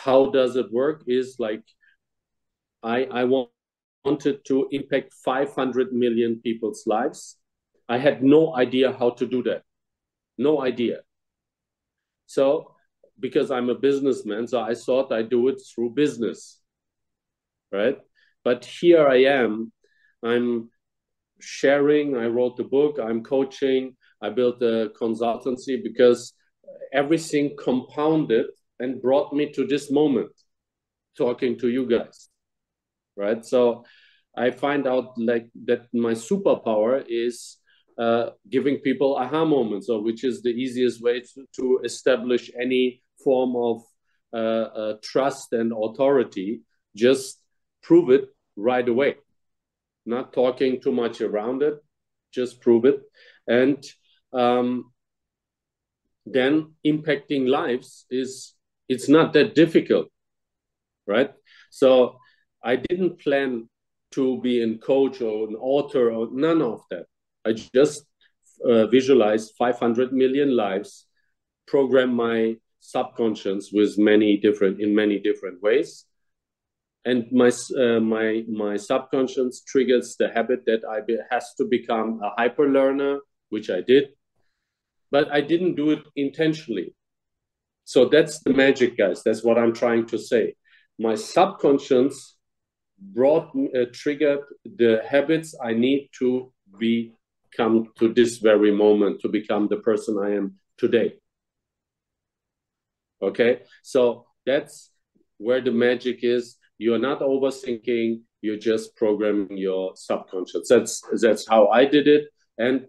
how does it work is like I wanted to impact 500 million people's lives. I had no idea how to do that. No idea. So, because I'm a businessman, so I thought I do it through business, right? But here I am. I'm sharing. I wrote the book. I'm coaching. I built a consultancy because everything compounded and brought me to this moment, talking to you guys, right? So I find out like that my superpower is giving people aha moments, or which is the easiest way to establish any form of trust and authority. Just prove it right away, not talking too much around it, just prove it. And then impacting lives it's not that difficult, right? So I didn't plan to be a coach or an author or none of that. I just visualized 500 million lives, program my subconscious with many different ways, and my subconscious triggers the habit that has to become a hyper learner, which I did, but I didn't do it intentionally. So that's the magic, guys. That's what I'm trying to say. My subconscious triggered the habits I need to come to this very moment to become the person I am today. Okay, so that's where the magic is. You're not overthinking. You're just programming your subconscious. That's how I did it. And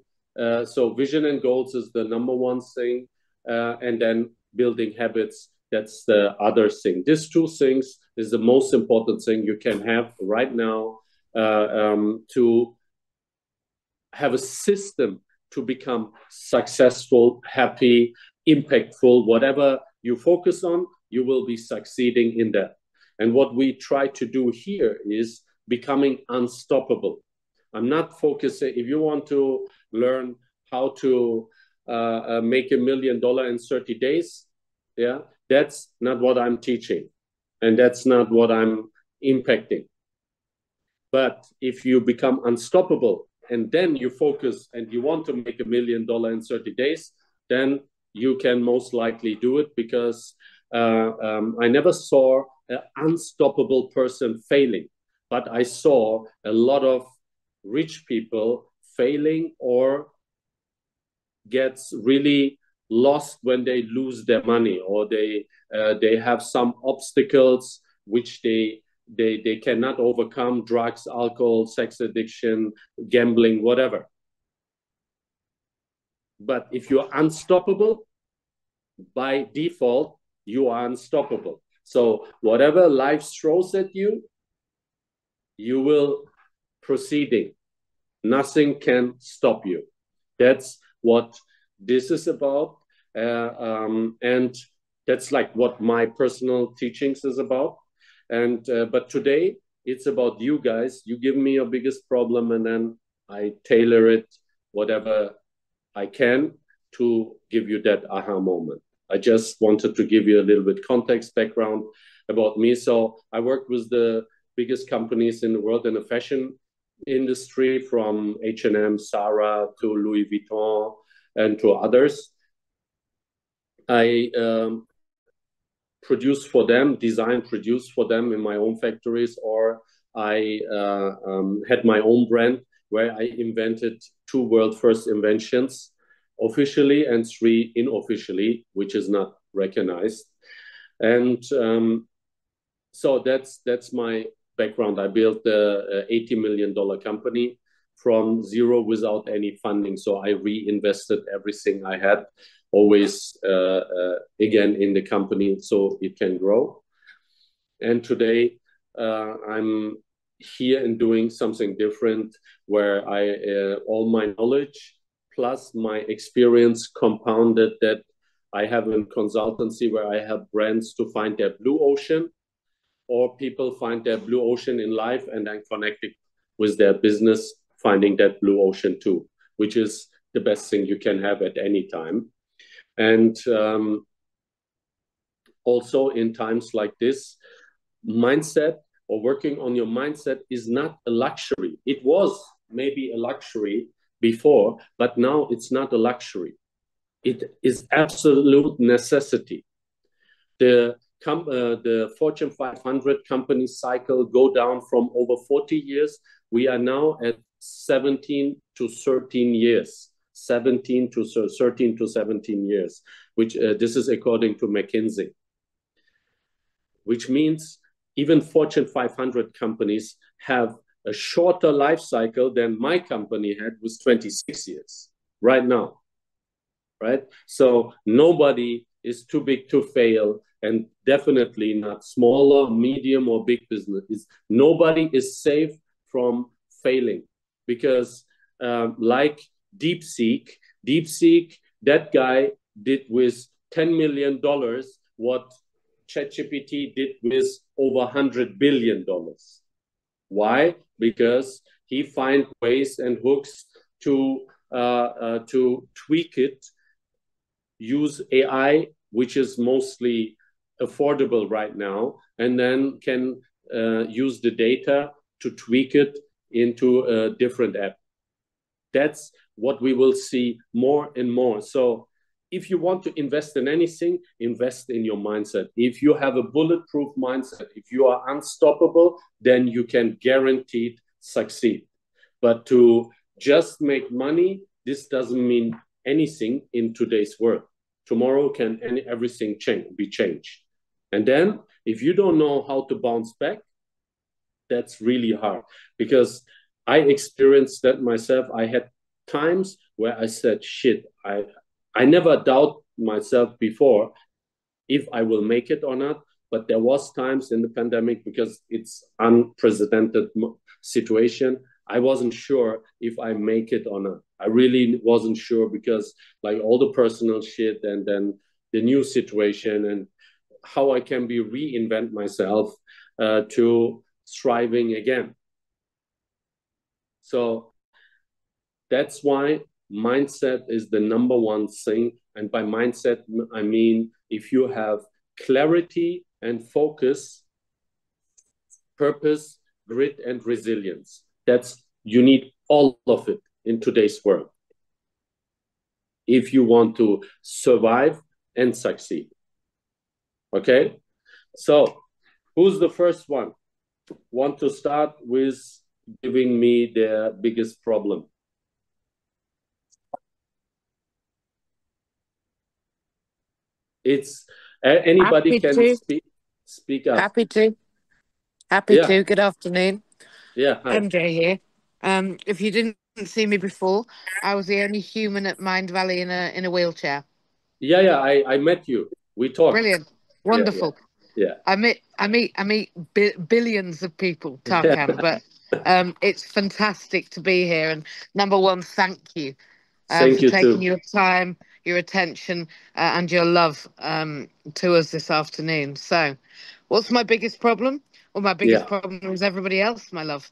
so vision and goals is the number one thing, and then building habits. That's the other thing. These two things is the most important thing you can have right now to have a system to become successful, happy, impactful. Whatever you focus on, you will be succeeding in that. And what we try to do here is becoming unstoppable. I'm not focusing. If you want to learn how to make $1 million in 30 days, yeah, that's not what I'm teaching, and that's not what I'm impacting. But if you become unstoppable and then you focus and you want to make $1 million in 30 days, then you can most likely do it, because I never saw an unstoppable person failing, but I saw a lot of rich people failing or gets really lost when they lose their money, or they have some obstacles which they cannot overcome: drugs, alcohol, sex addiction, gambling, whatever. But if you're unstoppable, by default, you are unstoppable. So whatever life throws at you, you will proceeding. Nothing can stop you. That's what this is about. And that's like what my personal teachings is about. And but today it's about you guys. You give me your biggest problem, and then I tailor it whatever I can to give you that aha moment. I just wanted to give you a little bit context, background about me. So I work with the biggest companies in the world in the fashion industry, from H&M, Zara to Louis Vuitton and to others. I produce for them, produce for them in my own factories, or I had my own brand where I invented 2 world first inventions, officially, and 3 unofficially, which is not recognized. And so that's my background. I built a $80 million company from zero without any funding. So I reinvested everything I had, always again in the company, so it can grow. And today I'm here and doing something different, where I all my knowledge plus my experience compounded, that I have a consultancy where I help brands to find their blue ocean, or people find their blue ocean in life and then connect it with their business, finding that blue ocean too, which is the best thing you can have at any time. And also in times like this, mindset or working on your mindset is not a luxury. It was maybe a luxury before, but now it's not a luxury. It is absolute necessity. The Fortune 500 company cycle go down from over 40 years. We are now at 17 to 13 years. 17 to 13 to 17 years, which this is according to McKinsey, which means even Fortune 500 companies have a shorter life cycle than my company had, was 26 years right now, right? So nobody is too big to fail, and definitely not smaller, medium, or big business. Nobody is safe from failing because like DeepSeek, that guy did with $10 million what ChatGPT did with over $100 billion. Why? Because he finds ways and hooks to tweak it, use AI, which is mostly affordable right now, and then can use the data to tweak it into a different app. That's what we will see more and more. So if you want to invest in anything, invest in your mindset. If you have a bulletproof mindset, if you are unstoppable, then you can guaranteed succeed. But to just make money, this doesn't mean anything in today's world. Tomorrow can everything be changed. And then if you don't know how to bounce back, that's really hard, because I experienced that myself. I had times where I said, shit, I never doubt myself before if I will make it or not. But there was times in the pandemic, because it's unprecedented situation, I wasn't sure if I make it or not. I really wasn't sure, because like all the personal shit and then the new situation and how I can be reinvent myself to thriving again. So that's why mindset is the number one thing. And by mindset, I mean, if you have clarity and focus, purpose, grit, and resilience, you need all of it in today's world if you want to survive and succeed. Okay? So who's the first one? Want to start with giving me their biggest problem? It's anybody can speak up. Happy to. Good afternoon. Yeah, hi. MJ here. If you didn't see me before, I was the only human at Mind Valley in a wheelchair. Yeah. I met you. We talked. Brilliant. Wonderful. Yeah. I meet billions of people, Tarkan, but it's fantastic to be here. And number one, thank you Thank for you taking too. your time, your attention, and your love to us this afternoon. So, what's my biggest problem? Well, my biggest problem is everybody else, my love.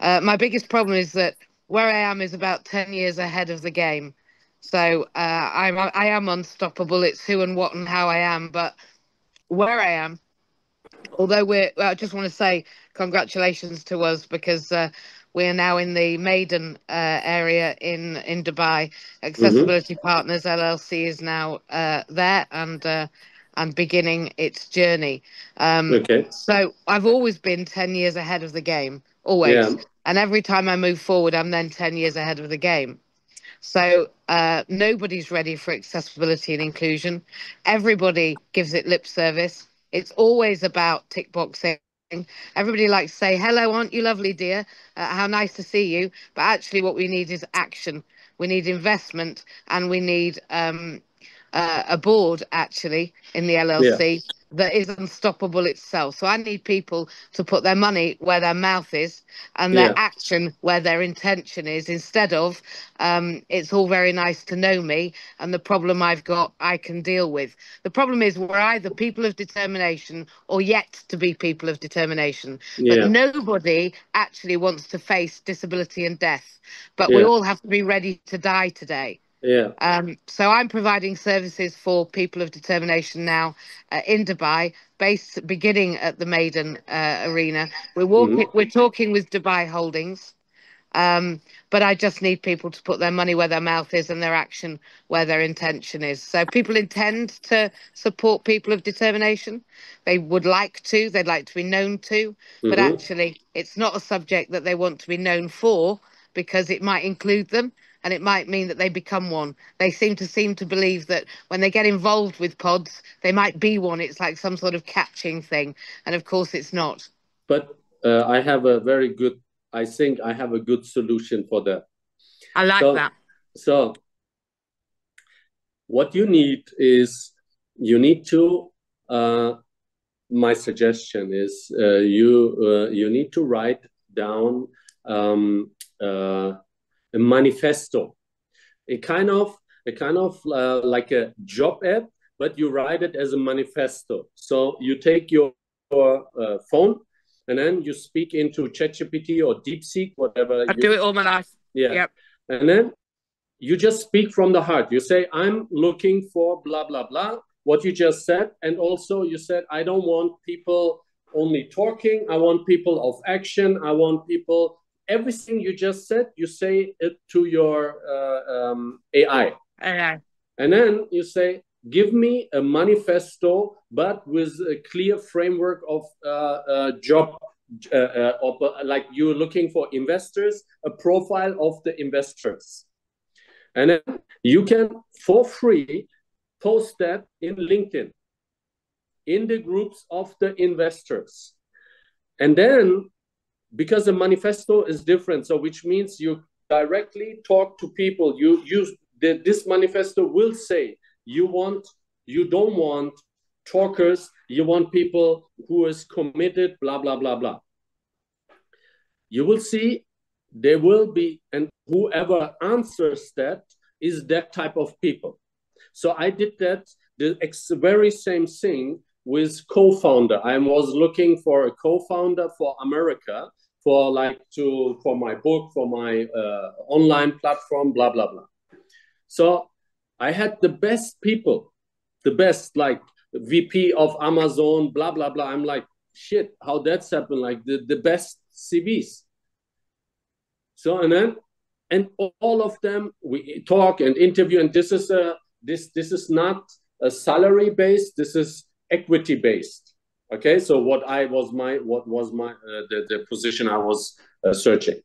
My biggest problem is that where I am is about 10 years ahead of the game. So I am unstoppable. It's who and what and how I am. But where I am, although I just want to say congratulations to us, because we are now in the maiden area in Dubai. Accessibility Partners LLC is now there and beginning its journey. Okay. So I've always been 10 years ahead of the game, Yeah. always. And every time I move forward, I'm then 10 years ahead of the game. So nobody's ready for accessibility and inclusion. Everybody gives it lip service. It's always about tick boxing. Everybody likes to say, hello, aren't you lovely, dear? How nice to see you. But actually what we need is action. We need investment, and we need a board, actually, in the LLC that is unstoppable itself. So I need people to put their money where their mouth is and their action where their intention is, instead of it's all very nice to know me and the problem I've got I can deal with. The problem is we're either people of determination or yet to be people of determination. But nobody actually wants to face disability and death. But we all have to be ready to die today. Yeah. So I'm providing services for people of determination now in Dubai, beginning at the Maiden Arena. We're talking with Dubai Holdings. But I just need people to put their money where their mouth is and their action where their intention is. So people intend to support people of determination. They would like to, they'd like to be known to, but actually it's not a subject that they want to be known for because it might include them and it might mean that they become one. They seem to believe that when they get involved with pods, they might be one. It's like some sort of catching thing. And of course it's not. But I have a very good, I think I have a good solution for that. I like that. So what you need is you need to, my suggestion is you need to write down a manifesto, a kind of like a job ad, but you write it as a manifesto. So you take your phone and then you speak into ChatGPT or DeepSeek, whatever. I do it all my life. Yeah. Yep. And then you just speak from the heart. You say, I'm looking for blah, blah, blah, what you just said. And also you said, I don't want people only talking. I want people of action. I want people, everything you just said, you say it to your AI. AI. And then you say, give me a manifesto, but with a clear framework of job, like you're looking for investors, a profile of the investors. And then you can, for free, post that in LinkedIn, in the groups of the investors. And then, because the manifesto is different, so which means you directly talk to people, you use this manifesto will say, you don't want talkers, you want people who is committed, blah, blah, blah, blah. You will see there will be, and whoever answers that is that type of people. So I did that, the very same thing with co-founder. I was looking for a co-founder for America, for my book, for my online platform, blah, blah, blah. So I had the best people, the best, like VP of Amazon, blah, blah, blah. I'm like, shit, how that's happened? Like the best CVs. So, and all of them, we talk and interview, and this is not a salary based, this is equity based. Okay, so what was my the position I was searching.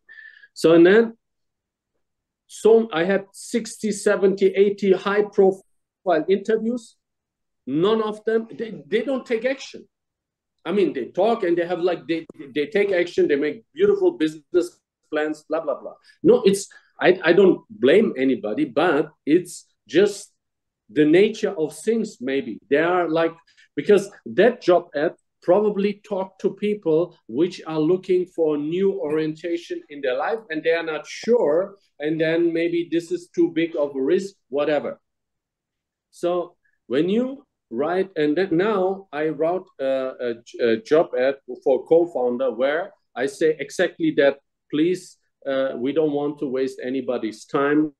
So, and then so I had 60, 70, 80 high profile interviews. None of them, they don't take action. I mean, they talk and they have like, they take action, they make beautiful business plans, blah, blah, blah. No, I don't blame anybody, but it's just the nature of things, maybe. They are like, because that job ad probably talk to people which are looking for new orientation in their life and they are not sure, and then maybe this is too big of a risk, whatever. So when you write, and then now I wrote a job ad for co-founder where I say exactly that, please, we don't want to waste anybody's time,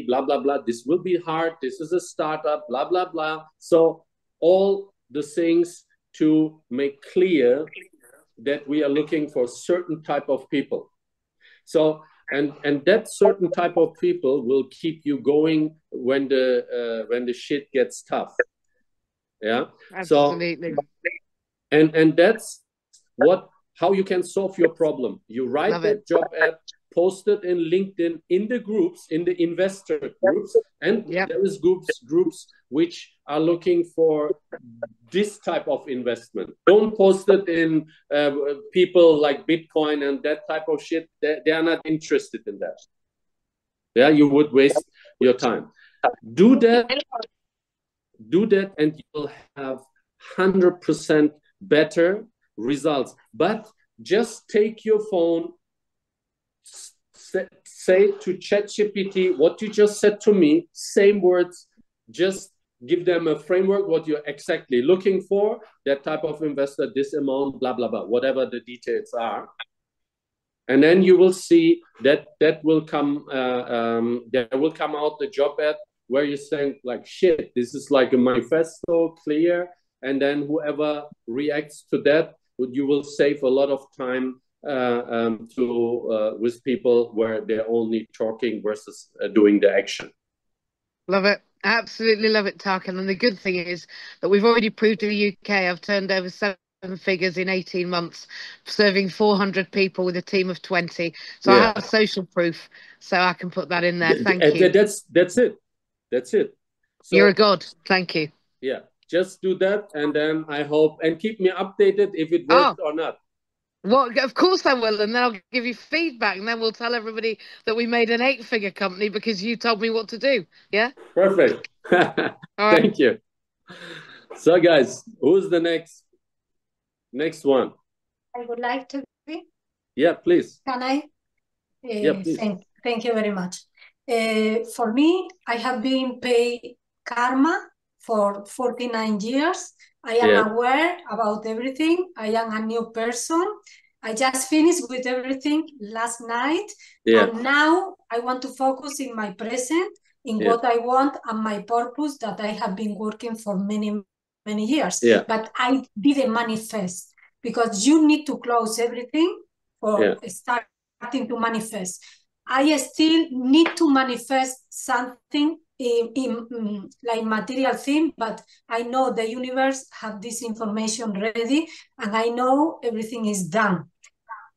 blah, blah, blah. This will be hard. This is a startup, blah, blah, blah. So all the things to make clear that we are looking for certain type of people. So, and that certain type of people will keep you going when the shit gets tough. Yeah. Absolutely. So, and that's how you can solve your problem. You write that job ad, post it in LinkedIn, in the groups, in the investor groups, and there is groups which are looking for this type of investment. Don't post it in people like Bitcoin and that type of shit. They are not interested in that. Yeah, you would waste your time. Do that, and you'll have 100% better results. But just take your phone, say to ChatGPT what you just said to me, same words, just give them a framework, what you're exactly looking for, that type of investor, this amount, blah, blah, blah, whatever the details are. and then you will see that there will come out the job ad where you think like, shit, this is like a manifesto, clear, and then whoever reacts to that, you will save a lot of time with people where they're only talking versus doing the action. Love it. Absolutely love it, Tarkan. And the good thing is that we've already proved in the UK, I've turned over 7 figures in 18 months, serving 400 people with a team of 20. So I have social proof, so I can put that in there. Thank you. That's it. That's it. So, you're a god. Thank you. Yeah, just do that, and then I hope, and keep me updated if it worked or not. Well, of course I will, and then I'll give you feedback, and then we'll tell everybody that we made an 8-figure company because you told me what to do. Yeah. Perfect. Thank you. So, guys, who's the next one? I would like to be. Yeah, please. Can I? Yeah, please. Thank you very much. For me, I have been paid karma for 49 years. I am aware about everything. I am a new person. I just finished with everything last night. And now I want to focus in my present, in what I want and my purpose that I have been working for many, many years. But I didn't manifest, because you need to close everything for starting to manifest. I still need to manifest something in like material thing, but I know the universe have this information ready, and I know everything is done,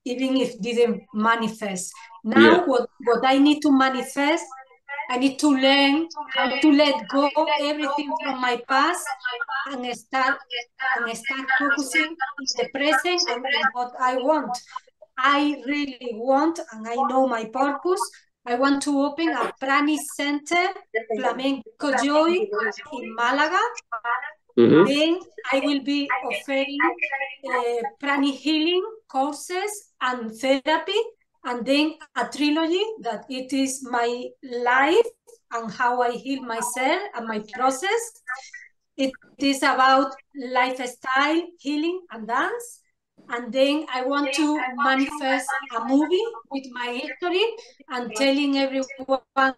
even if it didn't manifest. Now what I need to manifest, I need to learn how to let go everything from my past and start focusing in the present and in what I want. I really want, and I know my purpose, I want to open a Prani Center, Flamenco Joy in Malaga. Then I will be offering Prani healing courses and therapy, and then a trilogy that it is my life and how I heal myself and my process. It is about lifestyle, healing, and dance. And then I want to manifest a movie with my history and telling everyone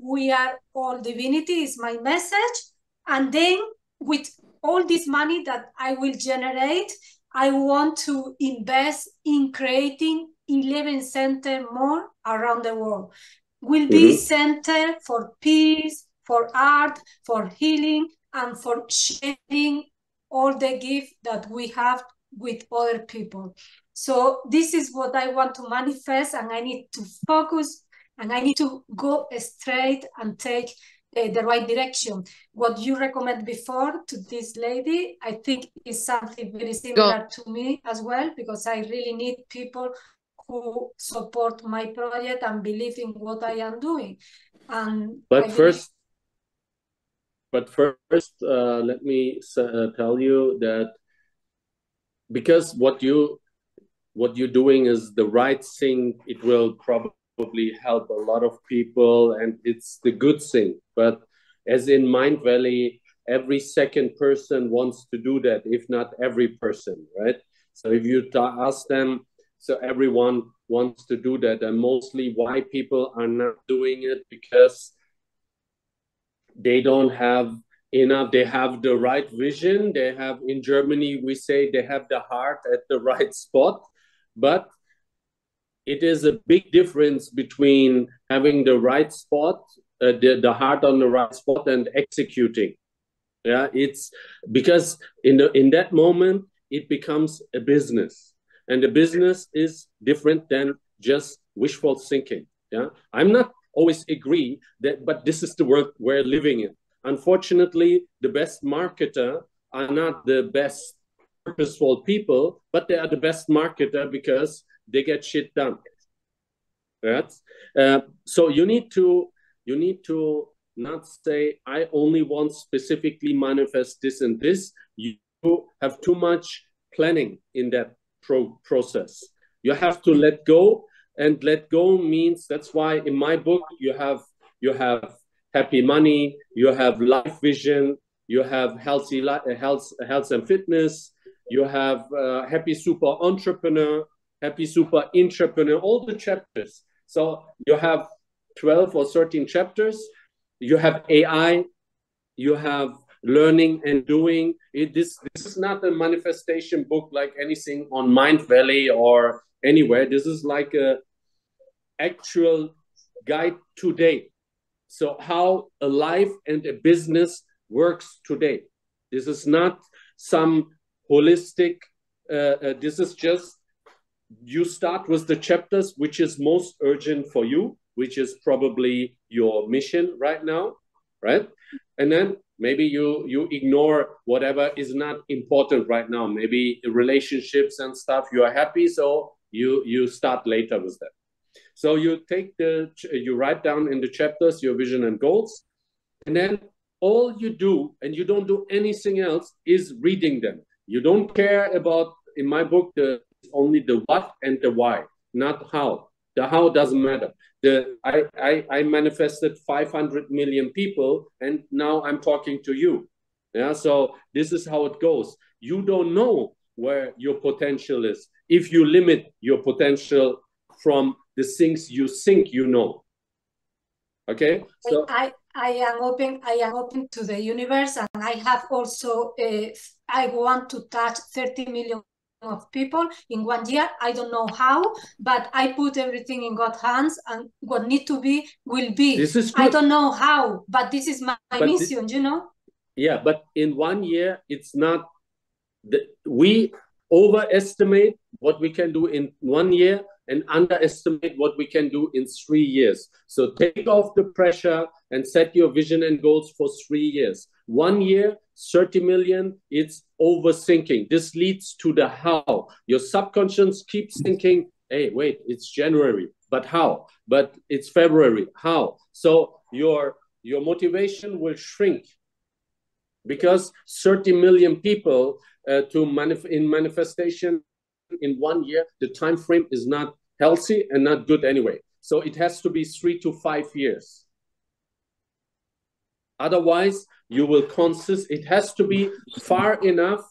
we are all divinity is my message. And then with all this money that I will generate, I want to invest in creating 11 centers more around the world. Will be center for peace, for art, for healing, and for sharing all the gift that we have with other people. So this is what I want to manifest, and I need to focus, and I need to go straight and take the right direction. What you recommend before to this lady, I think is something very similar to me as well, because I really need people who support my project and believe in what I am doing. And first, let me tell you that because what you're doing is the right thing, it will probably help a lot of people, and it's the good thing. But as in Mind Valley, every second person wants to do that, if not every person, right? So if you ask them, so everyone wants to do that, and mostly why people are not doing it, because they don't have enough. They have the right vision. They have, in Germany, we say they have the heart at the right spot, but it is a big difference between having the right spot, the heart on the right spot, and executing. Yeah, it's because in that moment it becomes a business, and the business is different than just wishful thinking. Yeah, I'm not always agree that, but this is the world we're living in. Unfortunately, the best marketer are not the best purposeful people, but they are the best marketer because they get shit done. Right? So you need to not say, I only want specifically manifest this and this. You have too much planning in that process. You have to let go, and let go means, that's why in my book you have happy money, you have life vision, you have health and fitness, you have happy super entrepreneur, Happy Super Entrepreneur, all the chapters. So you have 12 or 13 chapters. You have AI, you have learning and doing. This is not a manifestation book like anything on Mind Valley or anywhere. This is like a actual guide today. So how a life and a business works today. This is not some holistic, this is just, you start with the chapters which is most urgent for you, which is probably your mission right now, right? And then maybe you ignore whatever is not important right now. Maybe relationships and stuff, you are happy, so you start later with that. So you write down in the chapters your vision and goals, and then all you do, and you don't do anything else, is reading them. You don't care about, in my book, only the what and the why, not how. The how doesn't matter. I manifested 500 million people, and now I'm talking to you. Yeah, so this is how it goes. You don't know where your potential is if you limit your potential from the things you think you know. Okay, so I am open to the universe, and I have also I want to touch 30 million of people in 1 year. I don't know how, but I put everything in God's hands, and what need to be will be. This is good. I don't know how, but this is my mission, you know. Yeah, but in 1 year, it's not. We overestimate what we can do in 1 year and underestimate what we can do in 3 years. So take off the pressure and set your vision and goals for 3 years. 1 year, 30 million, it's overthinking. This leads to the how. Your subconscious keeps thinking, hey, wait, it's January, but how? But it's February, how? So your motivation will shrink, because 30 million people in manifestation in 1 year, the time frame is not healthy and not good anyway. So it has to be 3 to 5 years. Otherwise, you will consist. It has to be far enough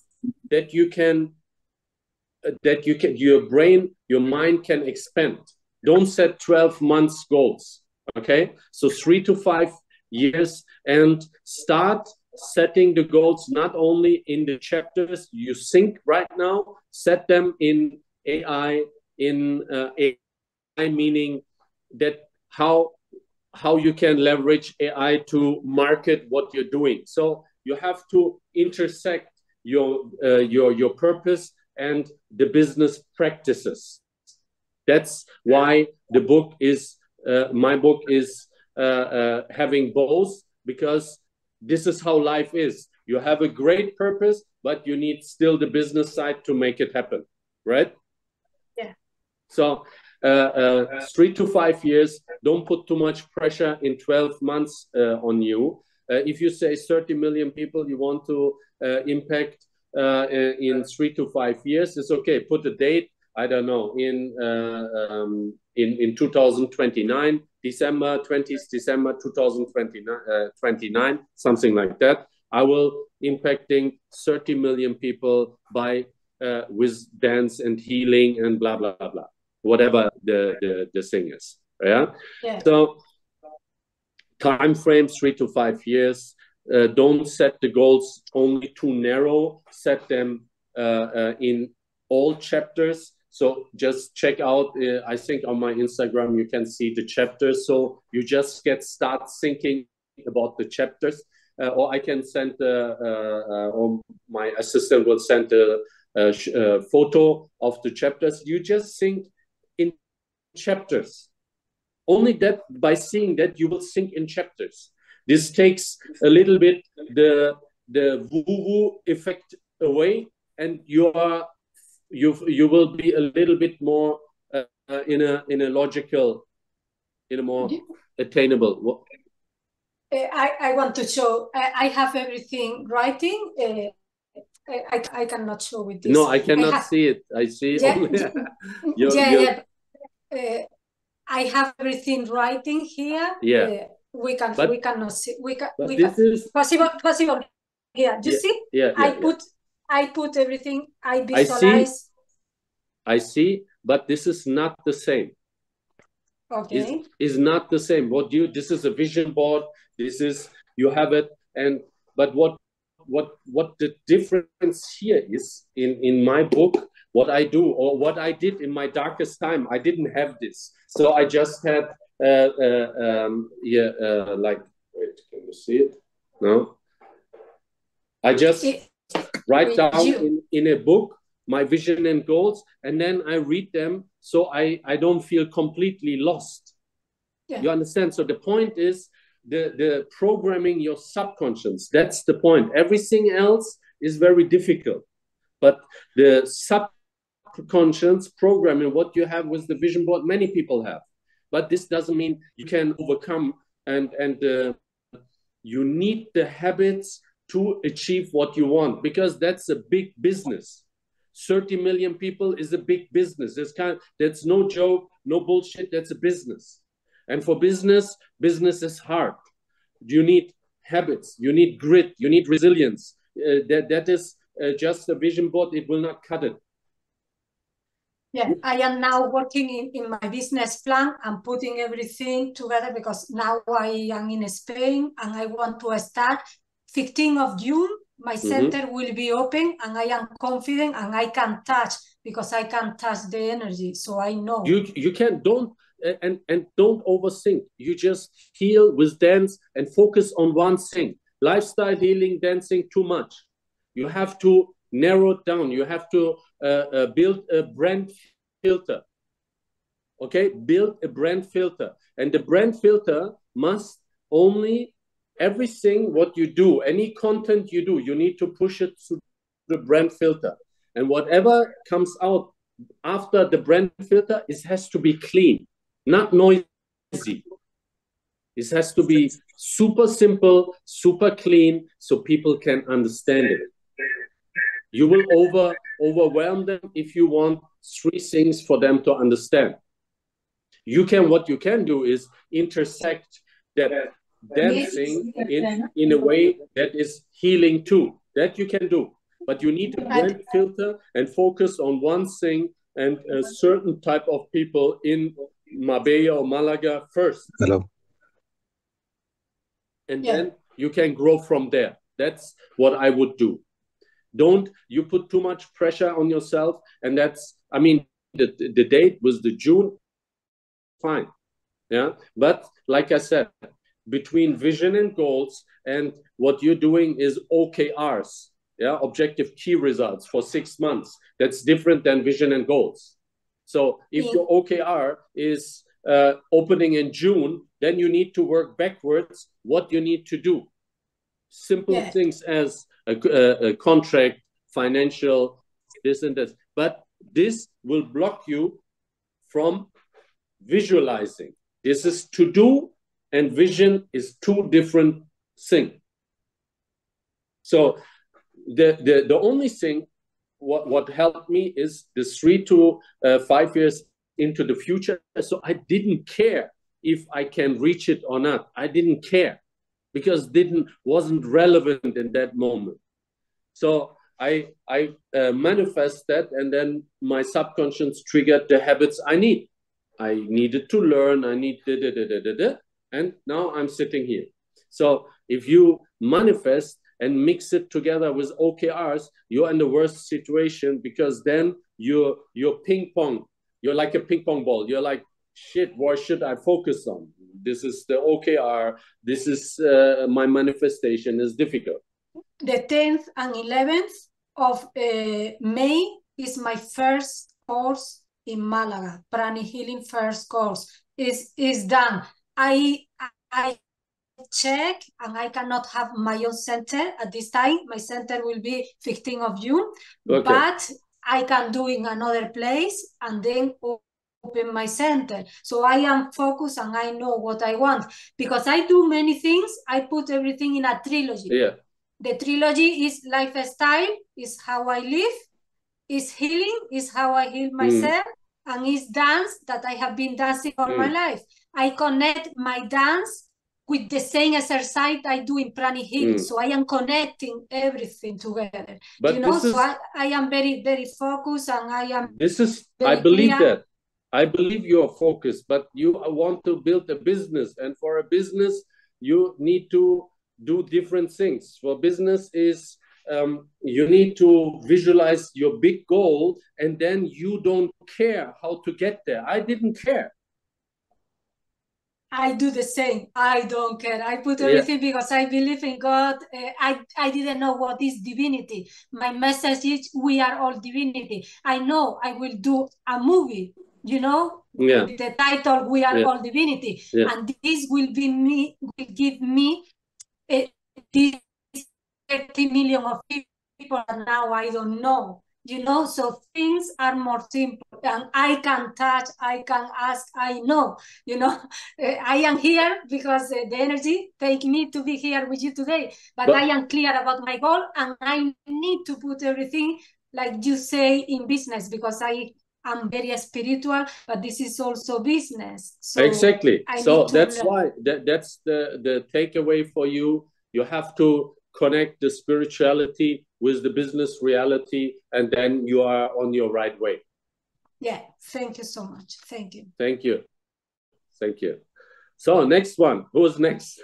that your brain, your mind can expand. Don't set 12 months goals. Okay, so 3 to 5 years, and start setting the goals not only in the chapters you think right now, set them in AI, AI meaning that how you can leverage AI to market what you're doing. So you have to intersect your purpose and the business practices. That's why the book is my book is having both, because this is how life is. You have a great purpose, but you need still the business side to make it happen, right? Yeah. So 3 to 5 years, don't put too much pressure in 12 months on you. If you say 30 million people you want to impact in 3 to 5 years, it's okay. Put a date, I don't know, in 2029, December 20th, December 2029, something like that. I will impacting 30 million people by with dance and healing and blah blah blah, whatever the thing is. Yeah. So time frame 3 to 5 years. Don't set the goals only too narrow. Set them in all chapters. So just check out, I think on my Instagram, you can see the chapters. So you just start thinking about the chapters, or I can send, or my assistant will send a photo of the chapters. You just think in chapters. Only that, by seeing that, you will think in chapters. This takes a little bit the woo-woo effect away, and you will be a little bit more in a logical, in a more attainable. I want to show. I have everything writing. I cannot show with this. No, I cannot see it. I see only. I have everything writing here. Yeah. We cannot see. This is possible here. You see? Yeah. I put everything. I visualize. I see, but this is not the same. Okay. Is not the same. This is a vision board. This is, you have it, but what the difference here is in my book, what I do or what I did in my darkest time, I didn't have this. So I just had like, wait, can you see it? No, I just write down in a book my vision and goals, and then I read them so I don't feel completely lost. Yeah. You understand? So the point is the programming your subconscious. That's the point. Everything else is very difficult. But the subconscious programming, what you have with the vision board, many people have. But this doesn't mean you can overcome, and you need the habits to achieve what you want, because that's a big business. 30 million people is a big business. That's no joke, no bullshit. That's a business. And for business is hard. You need habits, you need grit, you need resilience. That is just a vision board. It will not cut it. Yeah, I am now working in my business plan and putting everything together, because now I am in Spain and I want to start 15th of June. My center will be open, and I am confident, and I can touch, because I can touch the energy. So I know you can don't overthink. You just heal with dance and focus on one thing. Lifestyle healing, dancing, too much. You have to narrow it down. You have to build a brand filter. Okay, build a brand filter, and the brand filter must only. Everything what you do, any content you do, you need to push it through the brand filter. And whatever comes out after the brand filter, it has to be clean, not noisy. It has to be super simple, super clean, so people can understand it. You will overwhelm them if you want 3 things for them to understand. What you can do is intersect that dancing in a way that is healing too. That you can do, but you need a brand filter and focus on one thing and a certain type of people in Marbella or Malaga first. Hello. And then you can grow from there. That's what I would do. Don't you put too much pressure on yourself. And that's, I mean, the date was the June, fine. Yeah. But like I said, between vision and goals and what you're doing is OKRs, objective key results for 6 months. That's different than vision and goals. So if your OKR is opening in June, then you need to work backwards what you need to do. Simple things as a contract, financial, this and this. But this will block you from visualizing. This is to do, and vision is 2 different things. So the only thing what helped me is the 3 to 5 years into the future. So I didn't care if I can reach it or not. I didn't care, because wasn't relevant in that moment. So I manifest that, and then my subconscious triggered the habits I need. I needed to learn. I need and now I'm sitting here. So if you manifest and mix it together with OKRs, you're in the worst situation, because then you're ping pong. You're like a ping pong ball. You're like, shit, what should I focus on? This is the OKR. This is my manifestation is difficult. The 10th and 11th of May is my first course in Malaga. Pranic Healing first course is done. I check, and I cannot have my own center at this time. My center will be 15th of June, but I can do in another place and then open my center. So I am focused, and I know what I want, because I do many things. I put everything in a trilogy. Yeah. The trilogy is lifestyle, is how I live, is healing, is how I heal myself, and is dance, that I have been dancing all my life. I connect my dance with the same exercise I do in pranic healing. So I am connecting everything together. But you know, so I am very, very focused, and I am I believe clear. That. I believe you're focused, but you want to build a business. And for a business, you need to do different things. For business is, you need to visualize your big goal, and then you don't care how to get there. I didn't care. I do the same. I don't care. I put everything because I believe in God. I didn't know what is divinity. My message is we are all divinity. I know I will do a movie, with the title We Are All Divinity. And this will give me these 30 million of people, and now I don't know. So things are more simple, and I can touch, I can ask, I know, I am here because the energy take me to be here with you today, but I am clear about my goal, and I need to put everything, like you say, in business, because I'm very spiritual, but this is also business. So exactly. So that's why that's the takeaway for you. You have to connect the spirituality with the business reality, and then you are on your right way. Yeah, thank you so much. Thank you. Thank you. Thank you. So next one. Who's next?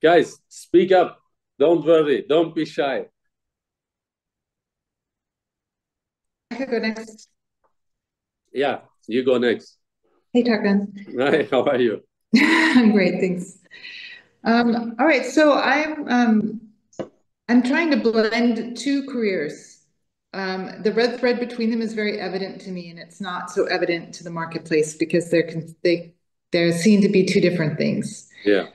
Guys, speak up. Don't worry. Don't be shy. I could go next. Yeah, you go next. Hey, Tarkan. Hi, how are you? I'm great, thanks. All right, so I'm trying to blend two careers. The red thread between them is very evident to me, and it's not so evident to the marketplace because they're seen to be two different things. Yeah.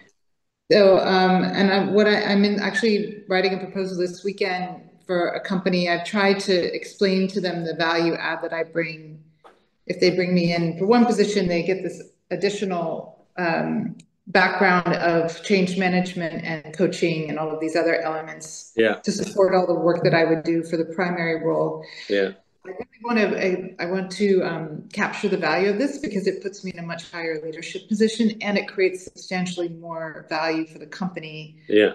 So, I'm actually writing a proposal this weekend for a company. I've tried to explain to them the value add that I bring. If they bring me in for one position, they get this additional background of change management and coaching and all of these other elements to support all the work that I would do for the primary role. Yeah. I want to capture the value of this because it puts me in a much higher leadership position, and it creates substantially more value for the company. Yeah.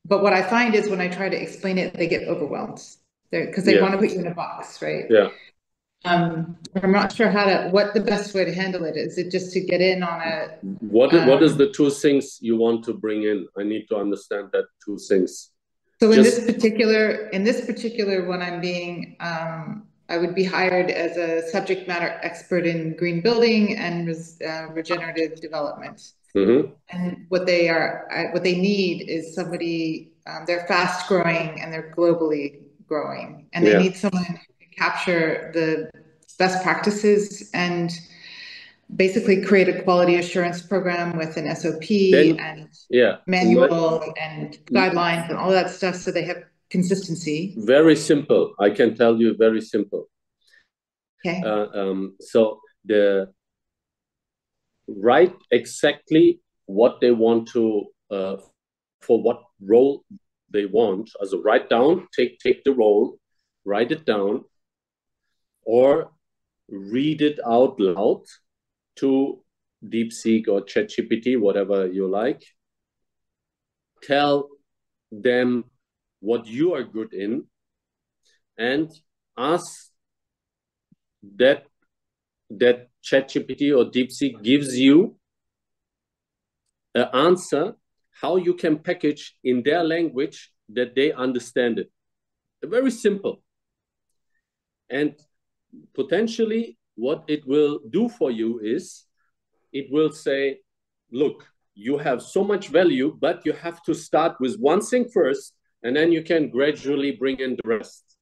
But what I find is when I try to explain it, they get overwhelmed because they want to put you in a box, right? Yeah. I'm not sure what the best way to handle it is. It just to get in on a. What is the two things you want to bring in? I need to understand that two things. So in this particular one, I would be hired as a subject matter expert in green building and regenerative development. Mm-hmm. And what they need is somebody. They're fast growing and they're globally growing, and they need someone who can capture the best practices and basically create a quality assurance program with an SOP and manual and guidelines and all that stuff, so they have consistency. Very simple. I can tell you, very simple. Okay. So write exactly what they want to, for what role they want. Also write down, take the role, write it down, or read it out loud to DeepSeek or ChatGPT, whatever you like. Tell them what you are good in, and ask that ChatGPT or DeepSeek gives you an answer how you can package in their language that they understand it. Very simple. And potentially what it will do for you is it will say, look, you have so much value, but you have to start with one thing first, and then you can gradually bring in the rest.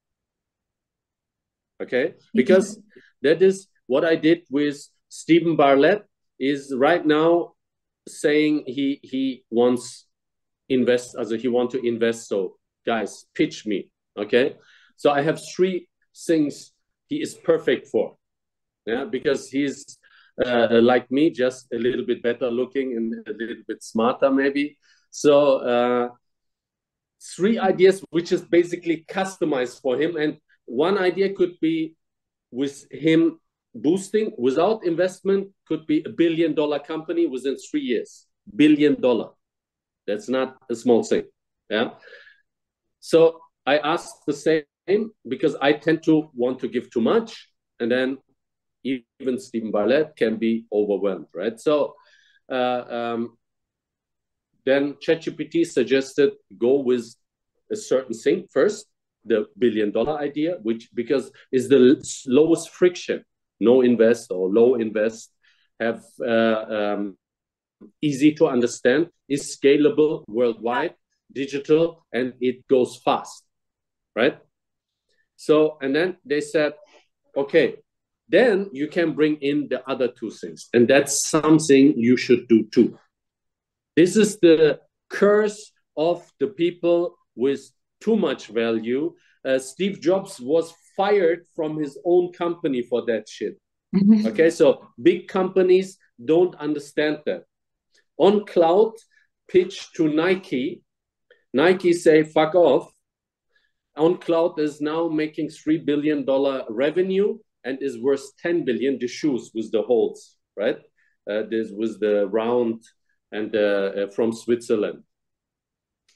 Okay? Because that is what I did with Stephen Bartlett, is right now saying he wants he want to invest. So guys, pitch me. Okay? So I have 3 things he is perfect for. Yeah, because he's like me, just a little bit better looking and a little bit smarter maybe. So 3 ideas which is basically customized for him. And one idea could be with him boosting without investment could be $1 billion company within 3 years. $1 billion. That's not a small thing. Yeah. So I asked the same because I tend to want to give too much, and then even Stephen Bartlett can be overwhelmed, right? So then ChatGPT suggested go with a certain thing first, the $1 billion idea, which because is the lowest friction. No invest or low invest, have easy to understand, is scalable worldwide, digital, and it goes fast, right? So, and then they said, okay, then you can bring in the other two things. And that's something you should do too. This is the curse of the people with too much value. Steve Jobs was fired from his own company for that shit. Okay, so big companies don't understand that. On cloud, pitch to Nike. Nike say, fuck off. On cloud is now making $3 billion revenue and is worth 10 billion, the shoes with the holes, right? This was the round and from Switzerland.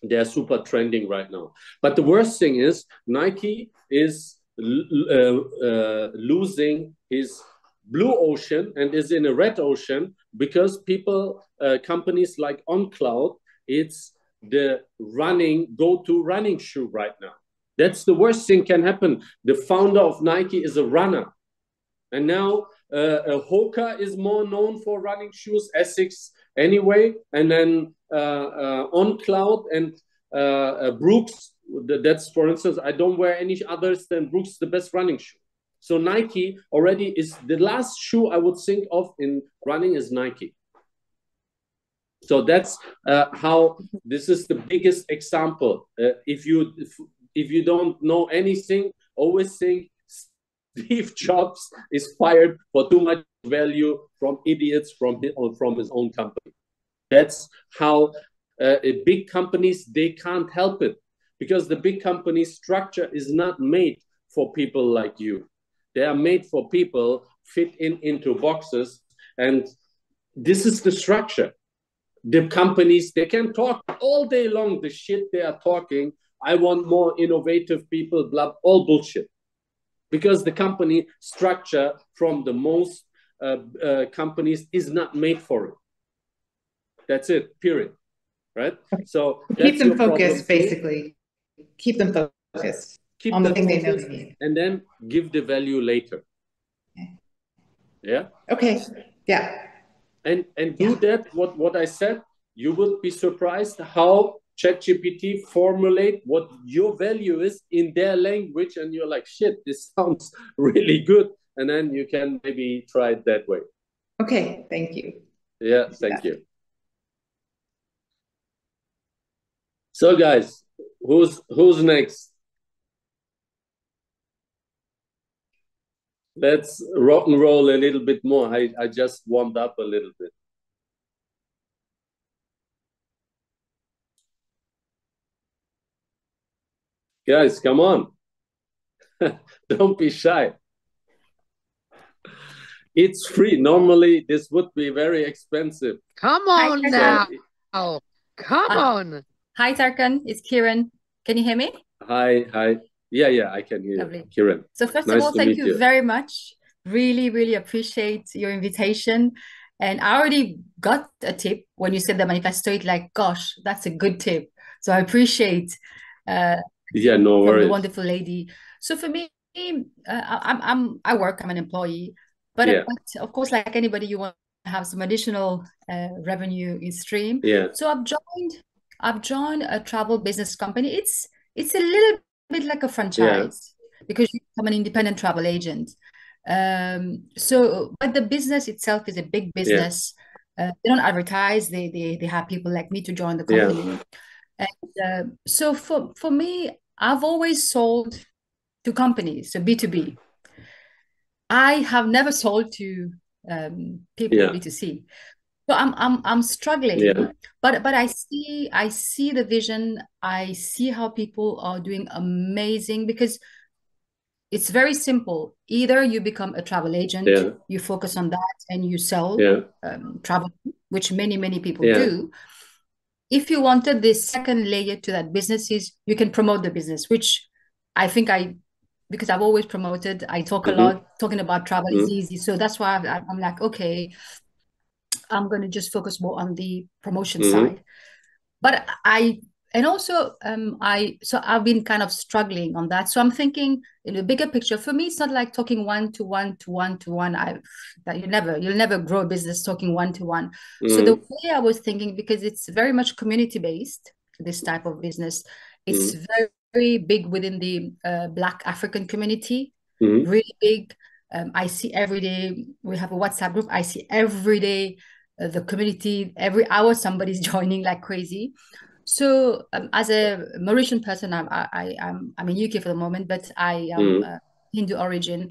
They're super trending right now. But the worst thing is Nike is losing his blue ocean and is in a red ocean because people, companies like OnCloud, it's the go-to running shoe right now. That's the worst thing can happen. The founder of Nike is a runner. And now Hoka is more known for running shoes, Essex anyway. And then OnCloud and Brooks, that's, for instance, I don't wear any others than Brooks, the best running shoe. So Nike already is the last shoe I would think of in running is Nike. So that's how this is the biggest example. If you don't know anything, always think Steve Jobs is fired for too much value from idiots from his own company. That's how big companies, they can't help it because the big company structure is not made for people like you. They are made for people fit into boxes, and this is the structure. The companies, they can talk all day long the shit they are talking. I want more innovative people, blah, all bullshit. Because the company structure from the most companies is not made for it. That's it, period. Right? So keep them focused, basically. Keep them focused on the thing they know they need. And then give the value later. Okay. Yeah? Okay, yeah. And do that, what I said, you will be surprised how ChatGPT formulate what your value is in their language, and you're like, shit, this sounds really good. And then you can maybe try it that way. Okay, thank you. Yeah, thank you. So guys, who's next? Let's rock and roll a little bit more. I just warmed up a little bit. Guys, come on. Don't be shy. It's free. Normally, this would be very expensive. Come on now. Oh, come on. Hi, Tarkan. It's Kieran. Can you hear me? Hi. Yeah, I can hear Lovely. you. Kieran. So first of all, thank you very much. Really, really appreciate your invitation. And I already got a tip when you said the manifesto. It's like, gosh, that's a good tip. So I appreciate yeah, no worries. From the wonderful lady. So for me, I work, I'm an employee, but of course, like anybody, you want to have some additional revenue in stream. Yeah. So I've joined a travel business company. It's a little bit like a franchise because you become an independent travel agent. So, but the business itself is a big business. They don't advertise. They have people like me to join the company. And so for me, I've always sold to companies, so B2B. I have never sold to people B2C. So I'm struggling, but I see the vision. I see how people are doing amazing because it's very simple. Either you become a travel agent, you focus on that and you sell travel, which many people do. If you wanted this second layer to that business is you can promote the business, which I think because I've always promoted, I talk a lot, talking about travel is easy. So that's why I'm like, okay, I'm going to just focus more on the promotion side. But I've been kind of struggling on that. So I'm thinking in a bigger picture, for me, it's not like talking one-to-one. That you'll never grow a business talking one-to-one. So the way I was thinking, because it's very much community-based, this type of business, it's very big within the Black African community, really big. I see every day, we have a WhatsApp group. I see every day the community, every hour somebody's joining like crazy. So as a Mauritian person, I'm in UK for the moment, but I am Hindu origin.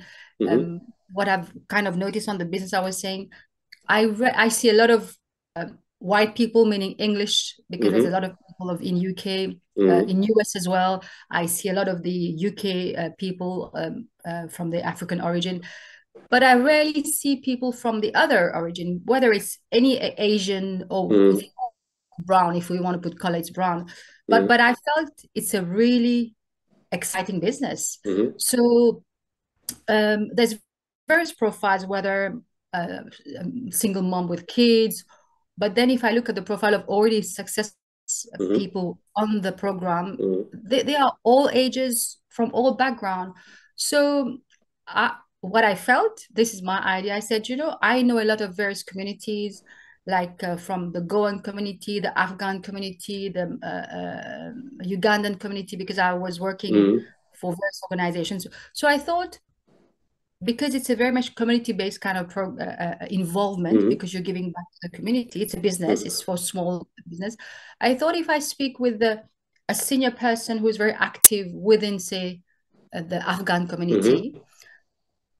What I've kind of noticed on the business, I was saying, I see a lot of white people, meaning English, because there's a lot of people in UK, in US as well. I see a lot of the UK people from the African origin. But I rarely see people from the other origin, whether it's any Asian or brown, if we want to put color, it's brown. But I felt it's a really exciting business. So there's various profiles, whether single mom with kids. But then if I look at the profile of already success people on the program, they are all ages, from all background. So what I felt, this is my idea. I said, I know a lot of various communities, like from the Goan community, the Afghan community, the Ugandan community, because I was working for various organizations. So I thought, because it's a very much community-based kind of involvement, because you're giving back to the community, it's a business, it's for small business. I thought if I speak with a senior person who is very active within, say, the Afghan community,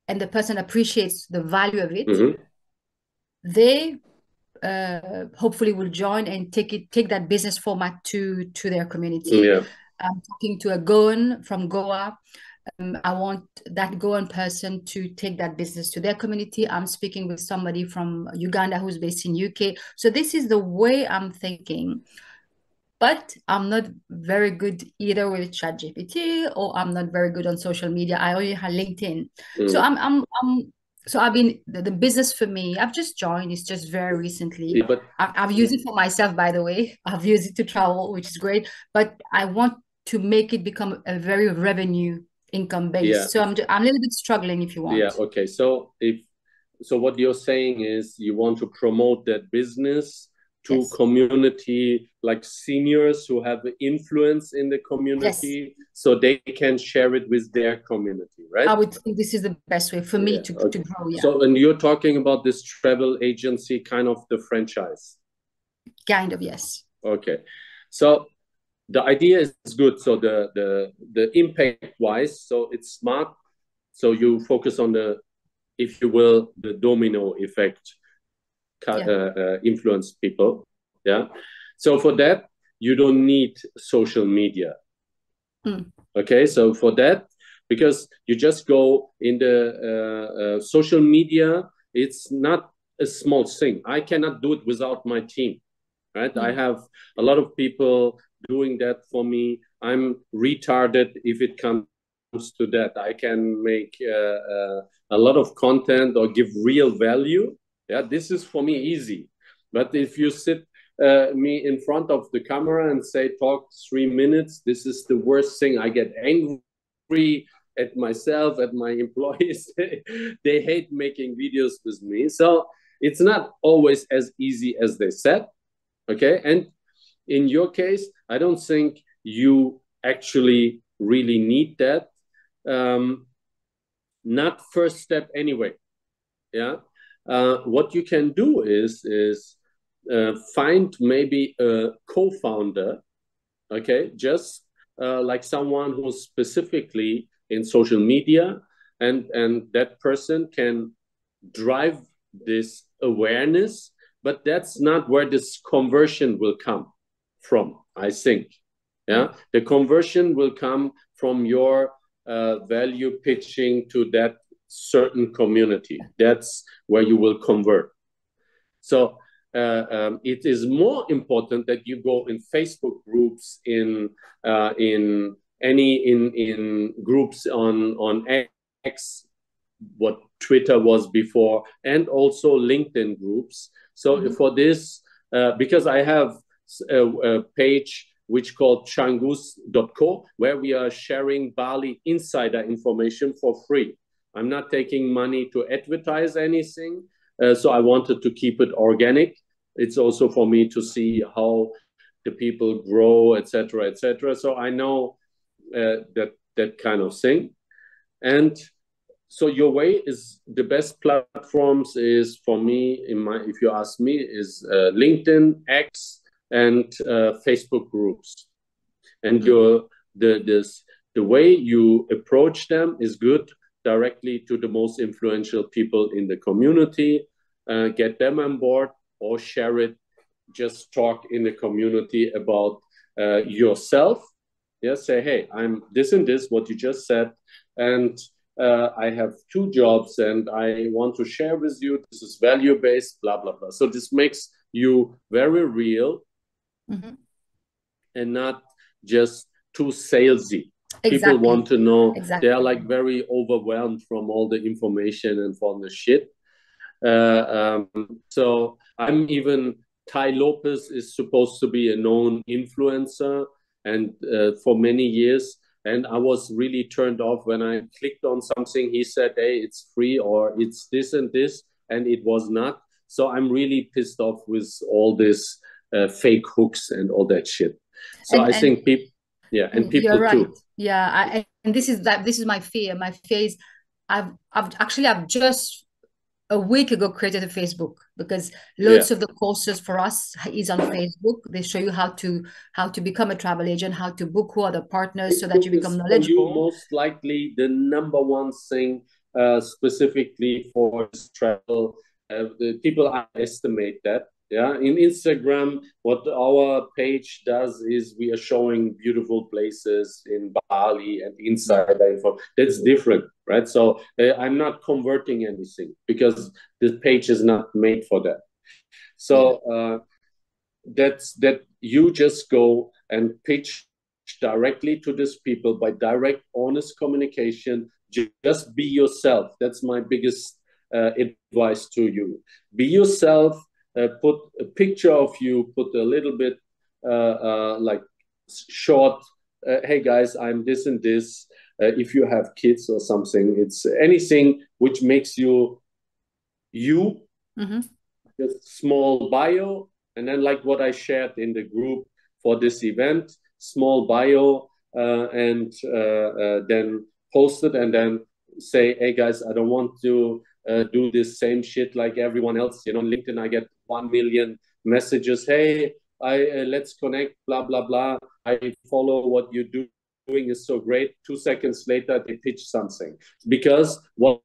and the person appreciates the value of it, they hopefully will join and take that business format to their community. I'm talking to a Goan from Goa. I want that Goan person to take that business to their community. I'm speaking with somebody from Uganda who's based in UK. So this is the way I'm thinking. But I'm not very good either with ChatGPT, or I'm not very good on social media. I only have LinkedIn. So I've been the business for me. I've just joined. It's just very recently. But I've used it for myself, by the way. I've used it to travel, which is great. But I want to make it become a very revenue income based. So I'm a little bit struggling, if you want. Okay. So what you're saying is you want to promote that business to community, like seniors who have influence in the community, so they can share it with their community, right? I would think this is the best way for me to grow. So, and you're talking about this travel agency, kind of the franchise? Kind of, yes. Okay. So the idea is good. So the impact wise, so it's smart. So you focus on if you will, the domino effect. Influence people. So for that you don't need social media. Okay, so for that, because you just go in the social media, it's not a small thing. I cannot do it without my team, right? I have a lot of people doing that for me. I'm retarded if it comes to that. I can make a lot of content or give real value. This is for me easy. But if you sit me in front of the camera and say, talk 3 minutes, this is the worst thing. I get angry at myself, at my employees. They hate making videos with me. So it's not always as easy as they said. Okay. And in your case, I don't think you actually really need that. Not first step anyway. What you can do is find maybe a co-founder, okay, just like someone who's specifically in social media, and that person can drive this awareness, but that's not where this conversion will come from, I think. The conversion will come from your value pitching to that certain community. That's where you will convert. So it is more important that you go in Facebook groups, in groups on X, what Twitter was before, and also LinkedIn groups. So for this, because I have a page which called changus.co, where we are sharing Bali insider information for free. I'm not taking money to advertise anything. So I wanted to keep it organic. It's also for me to see how the people grow, etc., etc. So I know that kind of thing. And so your way is the best platforms is for me, if you ask me, is LinkedIn, X, and Facebook groups. And the way you approach them is good, directly to the most influential people in the community, get them on board, or share it. Just talk in the community about yourself. Yes, say, hey, I'm this and this, what you just said, and I have 2 jobs, and I want to share with you. This is value-based, blah, blah, blah. So this makes you very real and not just too salesy. Exactly. People want to know. Exactly. They are like very overwhelmed from all the information and from the shit. So I'm even, Tai Lopez is supposed to be a known influencer, and for many years. And I was really turned off when I clicked on something. He said, hey, it's free, or it's this and this, and it was not. So I'm really pissed off with all this fake hooks and all that shit. So I think people, and people you're right. too. Yeah, and this is my fear. My fear is I've just a week ago created a Facebook, because loads of the courses for us is on Facebook. They show you how to become a travel agent, how to book who are the partners, so that you become knowledgeable. For you, most likely the number one thing specifically for this travel. The people underestimate that. Yeah, in Instagram, what our page does is we are showing beautiful places in Bali and insider info. That's different, right? So I'm not converting anything, because this page is not made for that. So that's that. You just go and pitch directly to these people by direct, honest communication. Just be yourself. That's my biggest advice to you. Be yourself. Put a picture of you, put a little bit like short, hey guys, I'm this and this. If you have kids or something, it's anything which makes you just small bio, and then like what I shared in the group for this event, small bio, and then post it, and then say, hey guys, I don't want to do this same shit like everyone else. You know, on LinkedIn, I get 1 million messages. Hey, let's connect, blah, blah, blah. I follow what you're doing is so great. 2 seconds later, they pitch something. Because what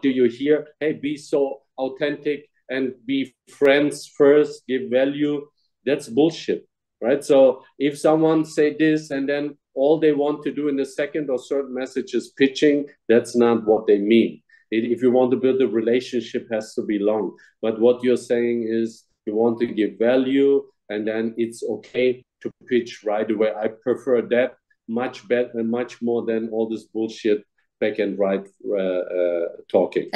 do you hear? Hey, be so authentic and be friends first, give value. That's bullshit, right? So if someone say this and then all they want to do in the second or third message is pitching, that's not what they mean. If you want to build a relationship, it has to be long. But what you're saying is you want to give value, and then it's okay to pitch right away. I prefer that much better and much more than all this bullshit back and right talking.